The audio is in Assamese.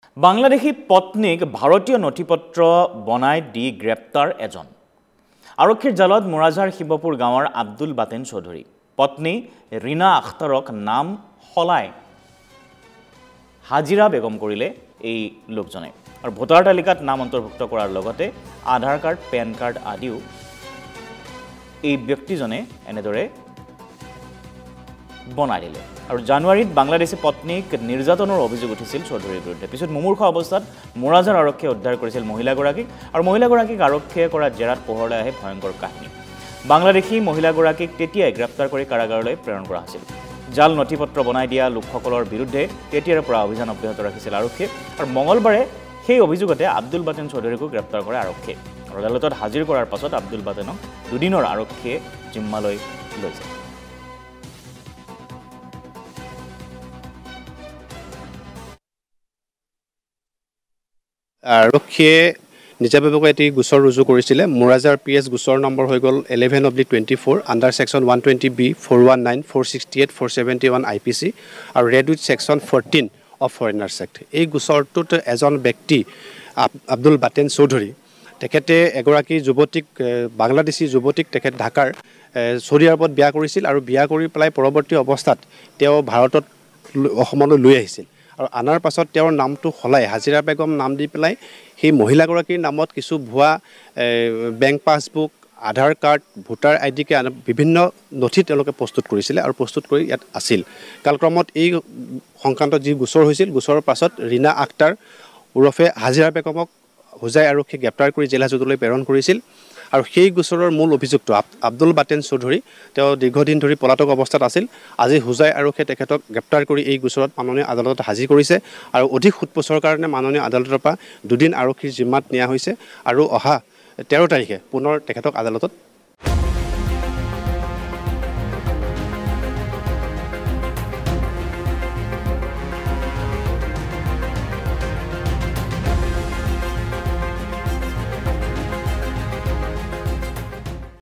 বাংলাদেশী পত্নীক ভাৰতীয় নথিপত্ৰ বনাই দি গ্ৰেপ্তাৰ এজন আৰক্ষীৰ জালত মোৰাজাৰ শিৱপুৰ গাঁৱৰ আব্দুল বাতেন চৌধুৰী পত্নী ৰীনা আখতাৰক নাম সলাই হাজিৰা বেগম কৰিলে এই লোকজনে আৰু ভোটাৰ তালিকাত নাম অন্তৰ্ভুক্ত কৰাৰ লগতে আধাৰ কাৰ্ড পেন কাৰ্ড আদিও এই ব্যক্তিজনে এনেদৰে বনাই দিলে আৰু জানুৱাৰীত বাংলাদেশী পত্নীক নিৰ্যাতনৰ অভিযোগ উঠিছিল চৌধুৰীৰ বিৰুদ্ধে পিছত মুমূৰ্ষ অৱস্থাত মোৰাজাৰ আৰক্ষীয়ে উদ্ধাৰ কৰিছিল মহিলাগৰাকীক আৰু মহিলাগৰাকীক আৰক্ষীয়ে কৰা জেৰাত পোহৰলৈ আহে ভয়ংকৰ কাহিনী বাংলাদেশী মহিলাগৰাকীক তেতিয়াই গ্ৰেপ্তাৰ কৰি কাৰাগাৰলৈ প্ৰেৰণ কৰা হৈছিল জাল নথিপত্ৰ বনাই দিয়া লোকসকলৰ বিৰুদ্ধে তেতিয়াৰ পৰা অভিযান অব্যাহত ৰাখিছিল আৰক্ষীয়ে আৰু মঙলবাৰে সেই অভিযোগতে আব্দুল বাতেন চৌধুৰীকো গ্ৰেপ্তাৰ কৰে আৰক্ষীয়ে আৰু আদালতত হাজিৰ কৰাৰ পাছত আব্দুল বাতেনক দুদিনৰ আৰক্ষীয়ে জিম্মালৈ লৈছে আৰক্ষীয়ে নিজাববীয়াকৈ এটি গোচৰ ৰুজু কৰিছিলে মোৰাজাৰ পিএছ গোচৰ নম্বৰ হৈ গ'ল 11/24 আণ্ডাৰ ছেকশ্যন 120B 419 468 471 IPC আৰু red with section 14 of foreigners act এই গোচৰটোত এজন ব্যক্তি আব্দুল বাতেন চৌধুৰী তেখেতে এগৰাকী যুৱতীক বাংলাদেশী যুৱতীক তেখেত ঢাকাৰ চৌদি আৰবত বিয়া কৰিছিল আৰু বিয়া কৰি পেলাই পৰৱৰ্তী অৱস্থাত তেওঁ ভাৰতত অসমলৈ লৈ আহিছিল আৰু আনাৰ পাছত তেওঁৰ নামটো সলাই হাজিৰা বেগম নাম দি পেলাই সেই মহিলাগৰাকীৰ নামত কিছু ভুৱা বেংক পাছবুক আধাৰ কাৰ্ড ভোটাৰ আইডিকে বিভিন্ন নথি তেওঁলোকে প্ৰস্তুত কৰিছিলে আৰু প্ৰস্তুত কৰি ইয়াত আছিল কালক্ৰমত এই সংক্ৰান্তত যি গোচৰ হৈছিল গোচৰৰ পাছত ৰীনা আখতাৰ ওৰফে হাজিৰা বেগমক হোজাই আৰক্ষীয়ে গ্ৰেপ্তাৰ কৰি জেল হাজতলৈ প্ৰেৰণ কৰিছিল আৰু সেই গোচৰৰ মূল অভিযুক্ত আব্দুল বাতেন চৌধুৰী তেওঁ দীৰ্ঘদিন ধৰি পলাতক অৱস্থাত আছিল আজি হোজাই আৰক্ষীয়ে তেখেতক গ্ৰেপ্তাৰ কৰি এই গোচৰত মাননীয় আদালতত হাজিৰ কৰিছে আৰু অধিক সোধপোছৰ কাৰণে মাননীয় আদালতৰ পৰা দুদিন আৰক্ষীৰ জিম্মাত নিয়া হৈছে আৰু অহা 13 তাৰিখে পুনৰ তেখেতক আদালতত